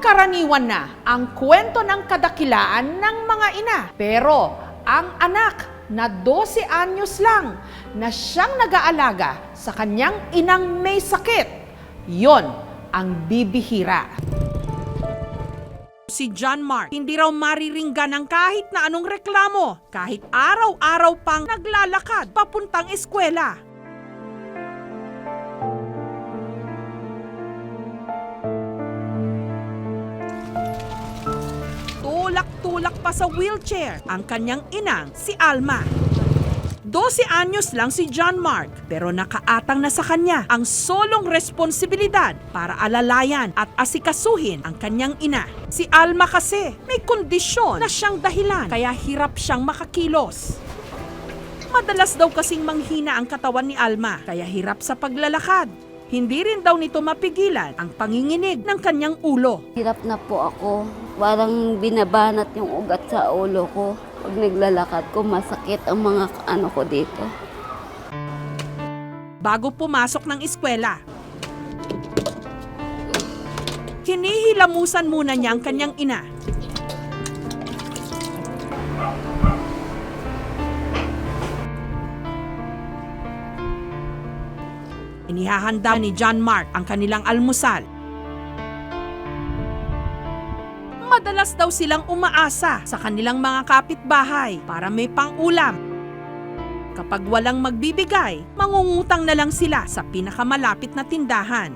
Karaniwan na ang kwento ng kadakilaan ng mga ina. Pero ang anak na 12 anyos lang na siyang nag-aalaga sa kanyang inang may sakit, yon ang bibihira. Si John Mark, hindi raw mariringgan ng kahit na anong reklamo, kahit araw-araw pang naglalakad papuntang eskwela. Tulak-tulak pa sa wheelchair ang kanyang inang si Alma. 12 anyos lang si John Mark, pero nakaatang na sa kanya ang solong responsibilidad para alalayan at asikasuhin ang kanyang ina. Si Alma kasi may kondisyon na siyang dahilan kaya hirap siyang makakilos. Madalas daw kasing manghina ang katawan ni Alma kaya hirap sa paglalakad. Hindi rin daw nito mapigilan ang panginginig ng kanyang ulo. Hirap na po ako. Parang binabanat yung ugat sa ulo ko. Pag naglalakad ko, masakit ang mga ano ko dito. Bago pumasok ng eskwela, hinihilamusan muna niya ang kanyang ina. Inihahanda ni John Mark ang kanilang almusal. Madalas daw silang umaasa sa kanilang mga kapitbahay para may pang-ulam. Kapag walang magbibigay, mangungutang na lang sila sa pinakamalapit na tindahan.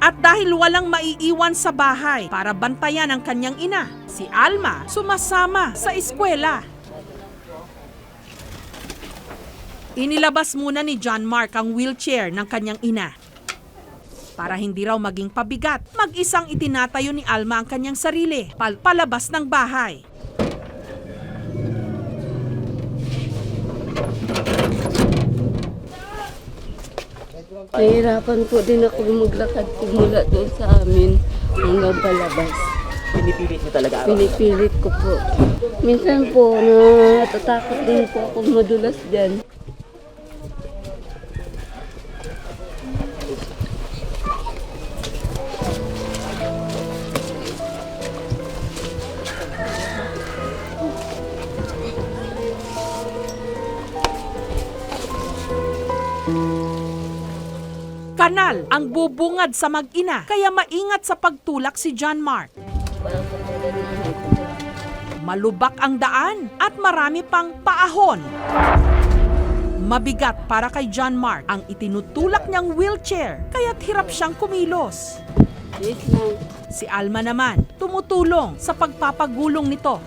At dahil walang maiiwan sa bahay para bantayan ang kanyang ina, si Alma sumasama sa eskwela. Inilabas muna ni John Mark ang wheelchair ng kanyang ina. Para hindi raw maging pabigat, mag-isang itinatayo ni Alma ang kanyang sarili, palabas ng bahay. Nahihirapan po din ako maglakad mula doon sa amin hanggang palabas. Pinipilit mo talaga ako? Pinipilit ko po. Minsan po, natatakot din po ako madulas dyan. Kanal ang bubungad sa mag-ina, kaya maingat sa pagtulak si John Mark. Malubak ang daan at marami pang paahon. Mabigat para kay John Mark ang itinutulak niyang wheelchair, kaya't hirap siyang kumilos. Si Alma naman, tumutulong sa pagpapagulong nito.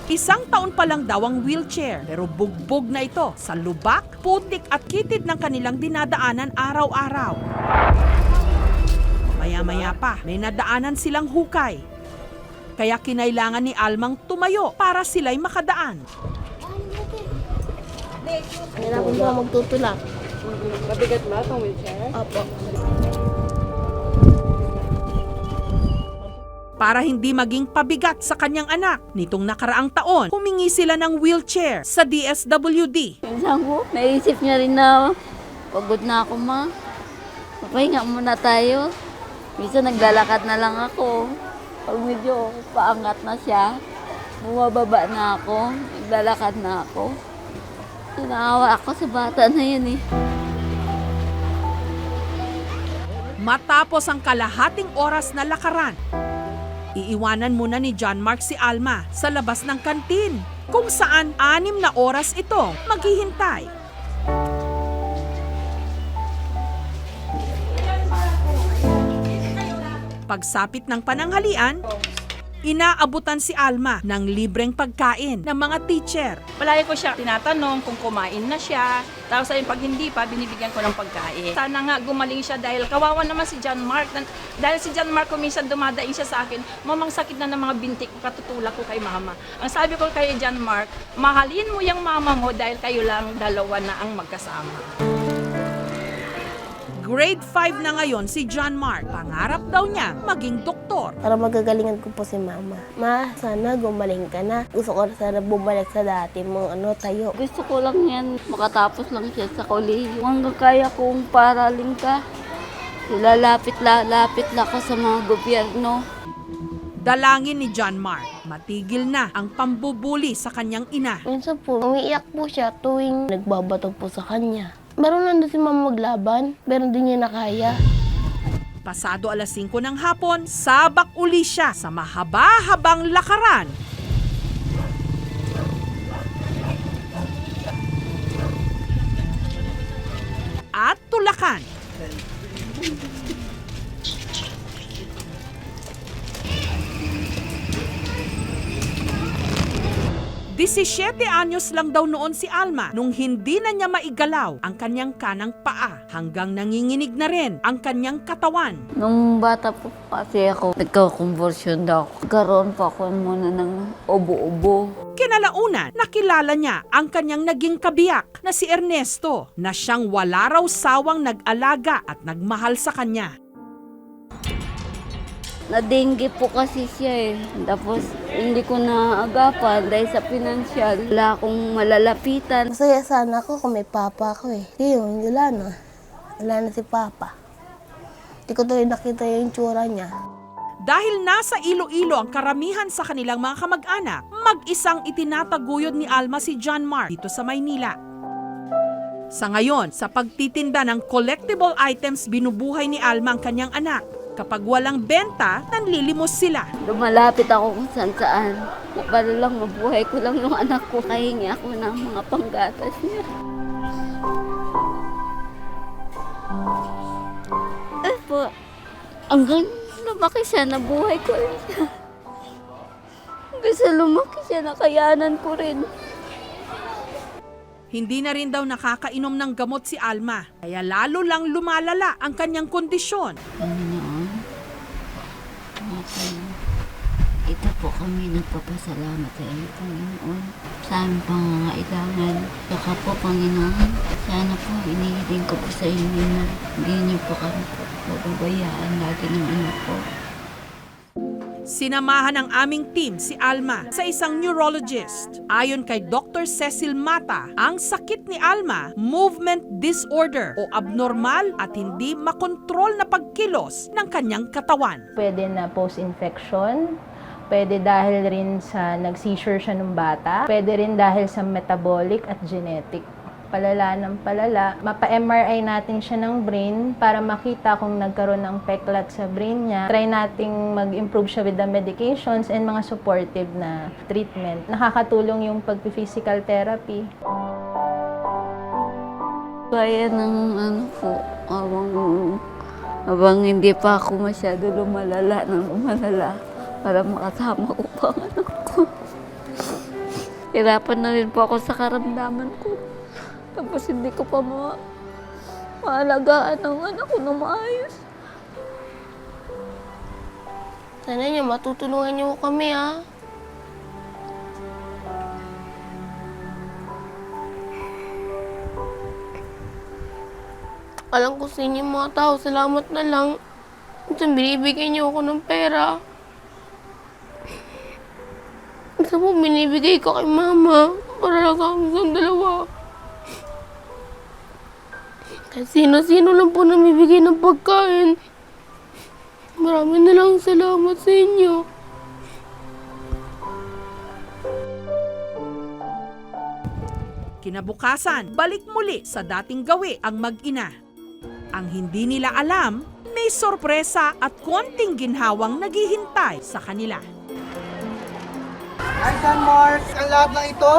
1 taon pa lang daw ang wheelchair, pero bugbog na ito sa lubak, putik at kitid ng kanilang dinadaanan araw-araw. Maya-maya pa, may nadaanan silang hukay. Kaya kinailangan ni Almang tumayo para sila'y makadaan. Kailangan po magtutulak. Mabigat ba itong wheelchair? Opo. Para hindi maging pabigat sa kanyang anak, nitong nakaraang taon, humingi sila ng wheelchair sa DSWD. Minsan po, naisip niya rin na pagod na ako, ma. Papahinga muna tayo. Minsan naglalakad na lang ako. Pag medyo paangat na siya, bumababa na ako, naglalakad na ako. Naawa ako sa bata na yun eh. Matapos ang kalahating oras na lakaran, iiwanan muna ni John Mark si Alma sa labas ng kantin, kung saan 6 na oras itong maghihintay. Pagsapit ng pananghalian, inaabutan si Alma ng libreng pagkain ng mga teacher. Palagi ko siya tinatanong kung kumain na siya. Tapos ayun, pag hindi pa, binibigyan ko ng pagkain. Sana nga gumaling siya dahil kawawa naman si John Mark. Dahil si John Mark, minsan dumadaing siya sa akin, mamang sakit na ng mga binti ko, katutulak ko kay mama. Ang sabi ko kay John Mark, mahalin mo yung mama mo dahil kayo lang dalawa na ang magkasama. Grade 5 na ngayon si John Mark. Pangarap daw niya maging doktor. Para magagalingan ko po si mama. Ma, sana gumaling ka na. Gusto ko sana bumalik sa dati mong tayo. Gusto ko lang yan, makatapos lang siya sa kolehiyo. Hanggang kaya kong paralin ka. Lalapit lang ako sa mga gobyerno. Dalangin ni John Mark, matigil na ang pambubuli sa kanyang ina. Minsan po, umiiyak po siya tuwing nagbabato po sa kanya. Meron nandun si mama maglaban, pero hindi niya nakaya. Pasado alas 5 ng hapon, sabak uli siya sa mahaba-habang lakaran. At tulakan. Disisyete anyos lang daw noon si Alma nung hindi na niya maigalaw ang kanyang kanang paa hanggang nanginginig na rin ang kanyang katawan. Nung bata po kasi ako, nagka-conversion daw ako. Karoon pa ako muna ng ubo-ubo. Kinalaunan, nakilala niya ang kanyang naging kabiyak na si Ernesto na siyang wala raw sawang nag-alaga at nagmahal sa kanya. Na-dengue po kasi siya eh. Tapos hindi ko naagapan dahil sa pinansyal. Wala akong malalapitan. Masaya sana ako kung may papa ako eh. Yun, wala na. Wala na si papa. Hindi ko tuloy nakita yung tsura niya. Dahil nasa Iloilo ang karamihan sa kanilang mga kamag-anak, mag-isang itinataguyod ni Alma si John Mark dito sa Maynila. Sa ngayon, sa pagtitinda ng collectible items, binubuhay ni Alma ang kanyang anak. Kapag walang benta, nanlilimos sila. Lumalapit ako kung saan. Para lang mabuhay ko lang yung anak ko. Kahingi ako ng mga panggatas niya. Po, hanggang lumaki siya, nabuhay ko rin siya. Hanggang sa lumaki siya, nakayanan ko rin. Hindi na rin daw nakakainom ng gamot si Alma, kaya lalo lang lumalala ang kanyang kondisyon. Ito po kami nagpapasalamat sa iyo, Panginoon, sa aming pangangailangan. Saka po, Panginoon, sana po inihiling ko po sa inyo na hindi niyo po kami pababayaan lagi ng anak ko. Sinamahan ng aming team si Alma sa isang neurologist. Ayon kay Dr. Cecil Mata, ang sakit ni Alma, movement disorder o abnormal at hindi makontrol na pagkilos ng kanyang katawan. Pwede na post-infection, pwede dahil rin sa nag-seizure siya ng bata, pwede rin dahil sa metabolic at genetic. Palala ng palala, mapa-MRI natin siya ng brain para makita kung nagkaroon ng peklat sa brain niya. Try nating mag-improve siya with the medications and mga supportive na treatment. Nakakatulong yung pag-physical therapy. Kaya ng habang hindi pa ako masyado lumalala para makasama ko pa ang anak ko. Hirapan na rin po ako sa karamdaman ko. Tapos hindi ko pa maalagaan ang anak ko na maayos. Sana niyo, matutulungan niyo kami ha. Alam ko sa inyo mga tao, salamat na lang. Minsan binibigay niyo ako ng pera. Minsan po binibigay ko kay mama para lang sa amin dalawa. Sino-sino lang po namibigay ng pagkain. Marami na lang salamat sa inyo. Kinabukasan, balik muli sa dating gawi ang mag-ina. Ang hindi nila alam, may sorpresa at konting ginhawang naghihintay sa kanila. Hi, John Mark! Ang lahat ng ito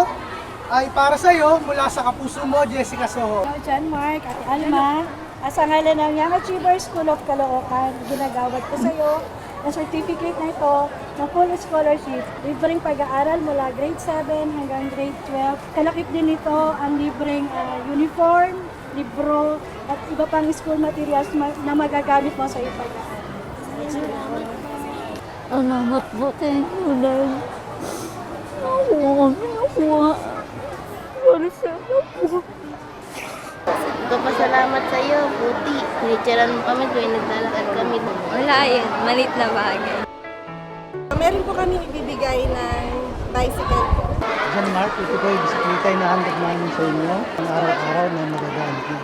ay para sa iyo mula sa kapuso mo, Jessica Soho. Hello, John Mark, Ate Alma. Sa ngalan ng Young Achievers School of Caloocan, ginagawad ko sa iyo ang certificate na ito ng full scholarship. Libreng pag-aaral mula grade 7 hanggang grade 12. Kalakip din ito ang libreng uniform, libro, at iba pang school materials na magagamit mo sa iyong pag-aaral. Salamat po, thank you, Lord. Nakuha. Sorry sa anak po. Nagpapasalamat sa iyo, buti. Pinitsaran mo kami tuwing naglalakad kami. Wala yan, malit na bagay. Meron po kami ibibigay ng bicycle po. John Mark, ito po yung bisikleta na handog namin sa inyo. Ang araw-araw na magagamit niyo.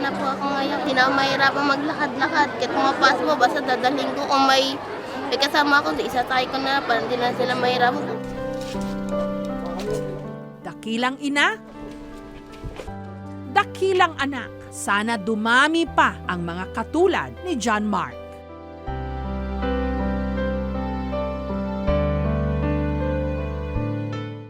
na po ako ngayon. Hindi na ako mahirapan maglakad-lakad. Kahit pumapas po, basta dadaling ko. Kung may kasama ako, isasakay ko na. Para hindi na sila mahirapan. Dakilang ina, dakilang anak. Sana dumami pa ang mga katulad ni John Mark.